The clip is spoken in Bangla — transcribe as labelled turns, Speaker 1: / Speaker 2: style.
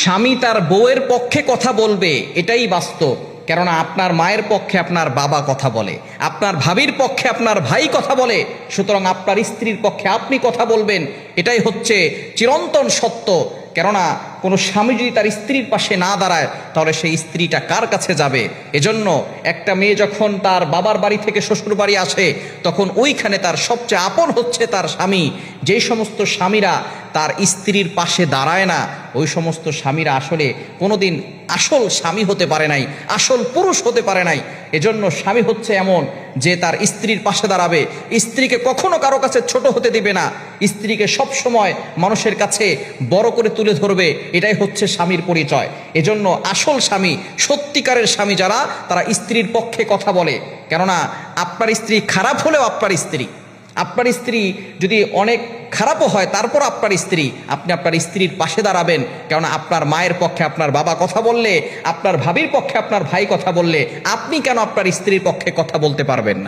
Speaker 1: স্বামী তার বউয়ের পক্ষে কথা বলবে, এটাই বাস্তব। কেননা আপনার মায়ের পক্ষে আপনার বাবা কথা বলে, আপনার ভাবির পক্ষে আপনার ভাই কথা বলে, সুতরাং আপনার স্ত্রীর পক্ষে আপনি কথা বলবেন, এটাই হচ্ছে চিরন্তন সত্য। কেননা কোনো স্বামী যদি তার স্ত্রীর পাশে না দাঁড়ায় তাহলে সেই স্ত্রীটা কার কাছে যাবে? এজন্য একটা মেয়ে যখন তার বাবার বাড়ি থেকে শ্বশুর বাড়ি আসে তখন ওইখানে তার সবচেয়ে আপন হচ্ছে তার স্বামী। যেই সমস্ত স্বামীরা তার স্ত্রীর পাশে দাঁড়ায় না ওই সমস্ত স্বামীরা আসলে কোনোদিন আসল স্বামী হতে পারে নাই, আসল পুরুষ হতে পারে নাই। এজন্য স্বামী হচ্ছে এমন যে তার স্ত্রীর পাশে দাঁড়াবে, স্ত্রীকে কখনো কারো কাছে ছোট হতে দিবে না, স্ত্রীকে সব সময় মানুষের কাছে বড় করে তুলে ধরবে, এটাই হচ্ছে স্বামীর পরিচয়। এজন্য আসল স্বামী, সত্যিকারের স্বামী যারা, তারা স্ত্রীর পক্ষে কথা বলে। কেননা আপনার স্ত্রী খারাপ হলেও আপনার স্ত্রী যদি অনেক খারাপও হয় তারপর আপনার স্ত্রী, আপনি আপনার স্ত্রীর পাশে দাঁড়াবেন। কেননা আপনার মায়ের পক্ষে আপনার বাবা কথা বললে, আপনার ভাবির পক্ষে আপনার ভাই কথা বললে, আপনি কেন আপনার স্ত্রীর পক্ষে কথা বলতে পারবেন না?